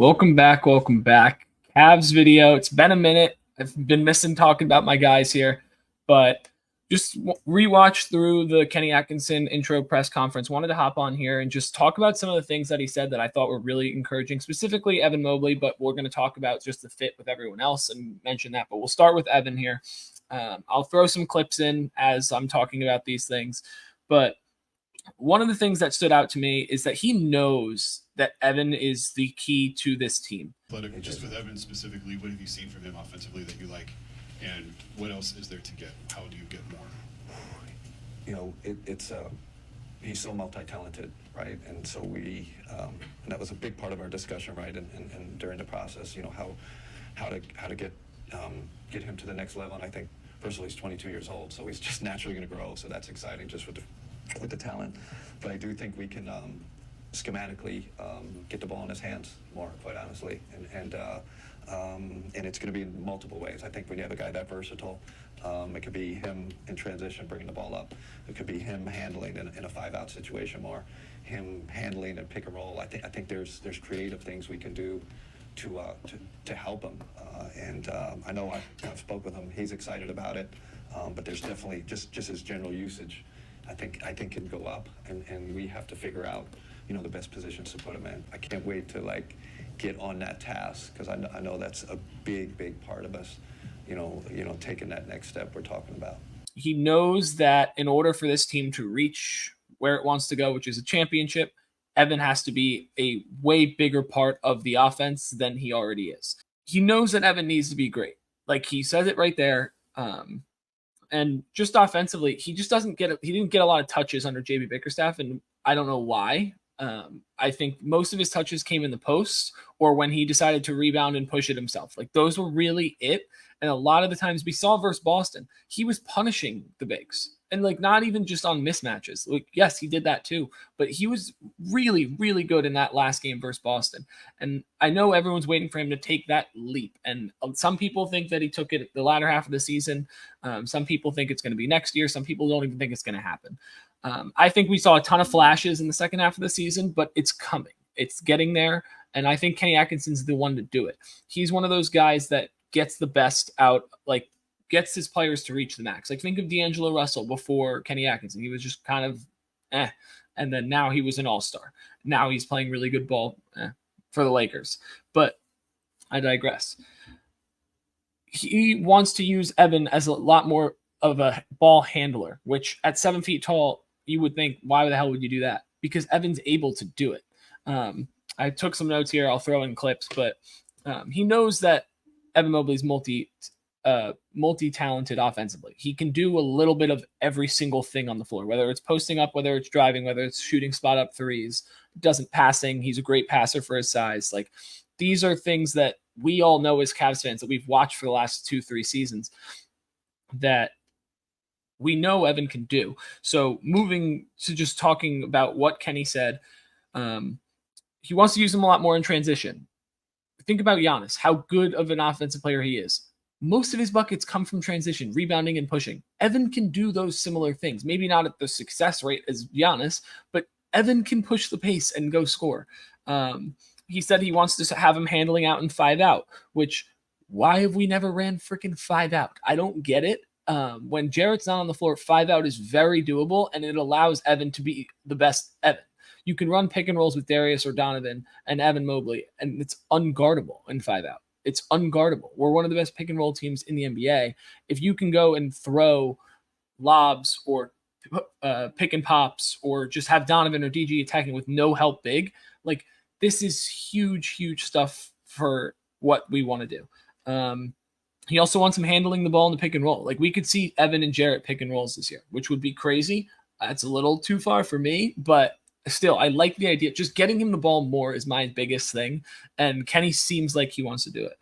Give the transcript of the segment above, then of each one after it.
Welcome back. Welcome back. Cavs video. It's been a minute. I've been missing talking about my guys here, but just rewatched through the Kenny Atkinson intro press conference. Wanted to hop on here and just talk about some of the things that he said that I thought were really encouraging, specifically Evan Mobley, but we're going to talk about just the fit with everyone else and mention that. But we'll start with Evan here. I'll throw some clips in as I'm talking about these things, but one of the things that stood out to me is that he knows that Evan is the key to this team. But just with Evan specifically, what have you seen from him offensively that you like? And what else is there to get? How do you get more? You know, he's so multi-talented, right? And so and that was a big part of our discussion, right? And during the process, you know, how to get him to the next level. And I think, first of all, he's 22 years old, so he's just naturally going to grow. So that's exciting just with the talent. But I do think we can schematically get the ball in his hands more, quite honestly. And it's going to be in multiple ways. I think when you have a guy that versatile, it could be him in transition, bringing the ball up. It could be him handling in a 5-out situation more, him handling and pick and roll. I think there's creative things we can do to help him. I know I've spoke with him. He's excited about it. But there's definitely just his general usage. I think can go up, and we have to figure out, you know, the best positions to put him in. I can't wait to get on that task, because I know that's a big part of us, you know, taking that next step we're talking about. He knows that in order for this team to reach where it wants to go, which is a championship, Evan has to be a way bigger part of the offense than he already is. He knows that Evan needs to be great. Like, he says it right there. And just offensively, he didn't get a lot of touches under JB Bickerstaff, and I don't know why. I think most of his touches came in the post or when he decided to rebound and push it himself. Like, those were really it. And a lot of the times we saw versus Boston, he was punishing the bigs. And not even just on mismatches. Yes, he did that too, but he was really, really good in that last game versus Boston. And I know everyone's waiting for him to take that leap. And some people think that he took it the latter half of the season. Some people think it's going to be next year. Some people don't even think it's going to happen. I think we saw a ton of flashes in the second half of the season, but it's coming. It's getting there. And I think Kenny Atkinson's the one to do it. He's one of those guys that gets the best out, gets his players to reach the max. Think of D'Angelo Russell before Kenny Atkinson. He was just kind of and then now he was an all-star. Now he's playing really good ball for the Lakers. But I digress. He wants to use Evan as a lot more of a ball handler, which at 7 feet tall, you would think, why the hell would you do that? Because Evan's able to do it. I took some notes here. I'll throw in clips, but he knows that Evan Mobley's multi-talented offensively. He can do a little bit of every single thing on the floor, whether it's posting up, whether it's driving, whether it's shooting spot up threes, doesn't passing. He's a great passer for his size. These are things that we all know as Cavs fans that we've watched for the last 2-3 seasons that we know Evan can do. So moving to just talking about what Kenny said, he wants to use him a lot more in transition. Think about Giannis, how good of an offensive player he is. Most of his buckets come from transition, rebounding, and pushing. Evan can do those similar things. Maybe not at the success rate as Giannis, but Evan can push the pace and go score. He said he wants to have him handling out in 5-out, which, why have we never ran freaking 5-out? I don't get it. When Jarrett's not on the floor, 5-out is very doable, and it allows Evan to be the best Evan. You can run pick and rolls with Darius or Donovan and Evan Mobley, and it's unguardable in 5-out. It's unguardable. We're one of the best pick and roll teams in the NBA. If you can go and throw lobs or pick and pops or just have Donovan or DG attacking with no help big, this is huge stuff for what we want to do. He also wants him handling the ball in the pick and roll. We could see Evan and Jarrett pick and rolls this year, which would be crazy. That's a little too far for me, but still, I like the idea. Just getting him the ball more is my biggest thing, and Kenny seems like he wants to do it.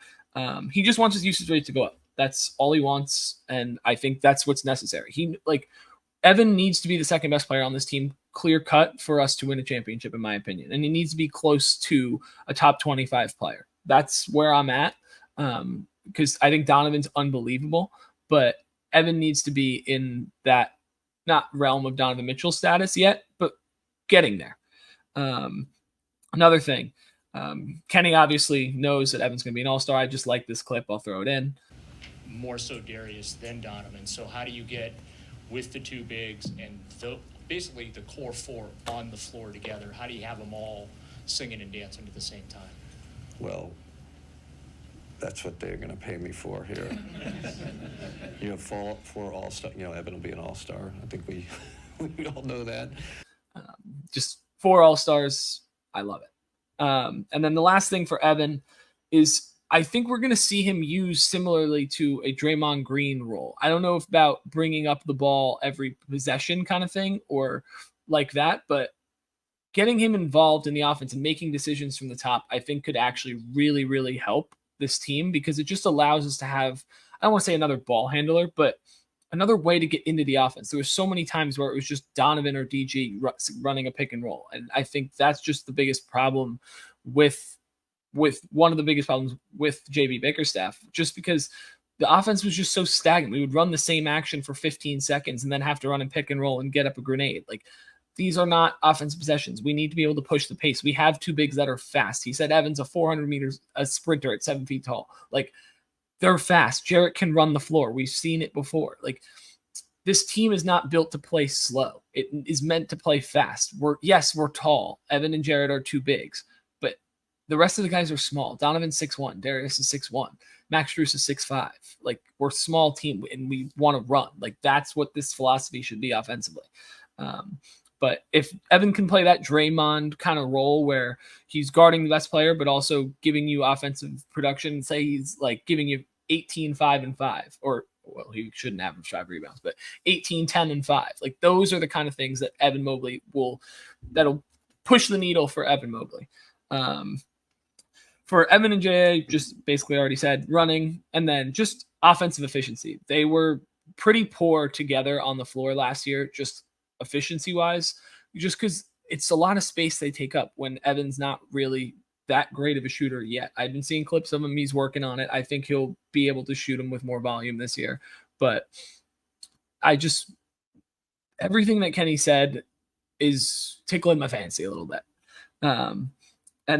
He just wants his usage rate to go up. That's all he wants, and I think that's what's necessary. Evan needs to be the second best player on this team, clear cut, for us to win a championship, in my opinion, and he needs to be close to a top 25 player. That's where I'm at, because I think Donovan's unbelievable, but Evan needs to be in that, not realm of Donovan Mitchell status yet, but getting there. Another thing, Kenny obviously knows that Evan's going to be an all-star. I just like this clip. I'll throw it in. More so Darius than Donovan. So how do you get with the two bigs and basically the core four on the floor together? How do you have them all singing and dancing at the same time? Well, that's what they're going to pay me for here. You have four all-star. You know, Evan will be an all-star. I think we all know that. Just 4 all-stars. I love it. And then the last thing for Evan is I think we're going to see him used similarly to a Draymond Green role. I don't know if about bringing up the ball every possession kind of thing or like that, but getting him involved in the offense and making decisions from the top, I think could actually really, really help this team because it just allows us to have, I don't want to say another ball handler, but another way to get into the offense. There were so many times where it was just Donovan or DG running a pick and roll. And I think that's just the biggest problem with one of the biggest problems with JB Bickerstaff, just because the offense was just so stagnant. We would run the same action for 15 seconds and then have to run and pick and roll and get up a grenade. Like, these are not offensive possessions. We need to be able to push the pace. We have 2 bigs that are fast. He said Evans a 400 meters, a sprinter at 7 feet tall. Like, they're fast. Jarrett can run the floor. We've seen it before. Like, this team is not built to play slow. It is meant to play fast. We're tall. Evan and Jarrett are 2 bigs, but the rest of the guys are small. Donovan's 6'1", Darius is 6'1", Max Strus is 6'5". Like, we're a small team and we want to run. Like, that's what this philosophy should be offensively. But if Evan can play that Draymond kind of role where he's guarding the best player, but also giving you offensive production, say he's like giving you 18, 5, and 5, or well, he shouldn't average 5 rebounds, but 18, 10, and 5. Like, those are the kind of things that Evan Mobley that'll push the needle for Evan Mobley. For Evan and J.A., just basically already said running, and then just offensive efficiency. They were pretty poor together on the floor last year, just efficiency-wise, just because it's a lot of space they take up when Evan's not really that great of a shooter yet. I've been seeing clips of him. He's working on it. I think he'll be able to shoot him with more volume this year. But everything that Kenny said is tickling my fancy a little bit. And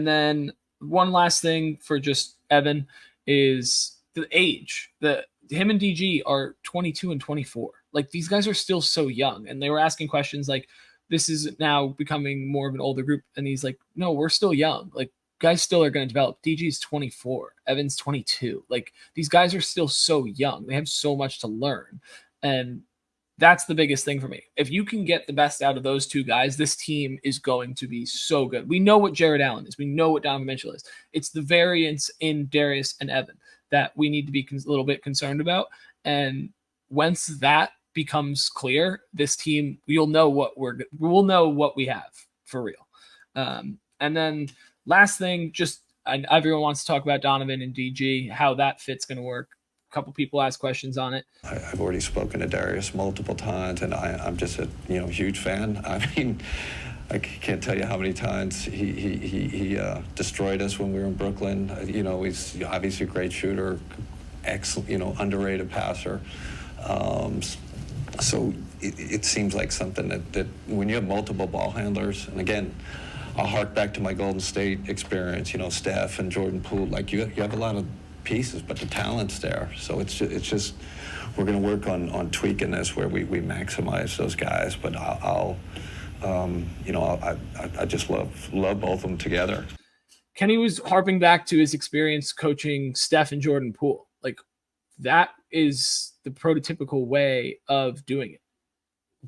then one last thing for just Evan is the age. Him and DG are 22 and 24. Like, these guys are still so young. And they were asking questions like, this is now becoming more of an older group. And he's like, no, we're still young. Like, guys still are going to develop. DG's 24. Evan's 22. Like, these guys are still so young. They have so much to learn. And that's the biggest thing for me. If you can get the best out of those 2 guys, this team is going to be so good. We know what Jared Allen is. We know what Donovan Mitchell is. It's the variance in Darius and Evan that we need to be a little bit concerned about. And once that becomes clear, this team, we'll know what we have for real. And then last thing, everyone wants to talk about Donovan and DG, how that fit's going to work. A couple people asked questions on it. I've already spoken to Darius multiple times, and I'm just a huge fan. I mean, I can't tell you how many times he destroyed us when we were in Brooklyn. He's obviously a great shooter, excellent, underrated passer. So it seems like something that when you have multiple ball handlers, and again, I'll hark back to my Golden State experience, Steph and Jordan Poole, like you have a lot of pieces, but the talent's there. So it's just we're going to work on tweaking this where we maximize those guys. But I just love both of them together. Kenny was harping back to his experience coaching Steph and Jordan Poole. Like, that is the prototypical way of doing it.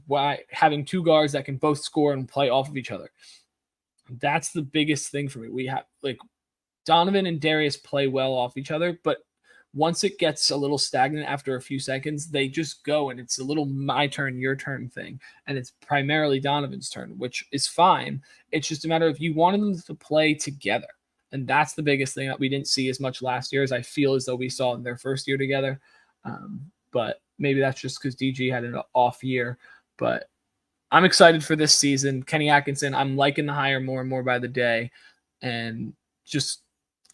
Why having 2 guards that can both score and play off of each other. That's the biggest thing for me. We have, like, Donovan and Darius play well off each other, but once it gets a little stagnant after a few seconds, they just go and it's a little my turn, your turn thing. And it's primarily Donovan's turn, which is fine. It's just a matter of you wanted them to play together. And that's the biggest thing that we didn't see as much last year as I feel as though we saw in their first year together. But maybe that's just because DG had an off year. But I'm excited for this season. Kenny Atkinson, I'm liking the hire more and more by the day. And just,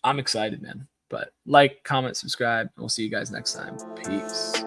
I'm excited, man. But like, comment, subscribe. We'll see you guys next time. Peace.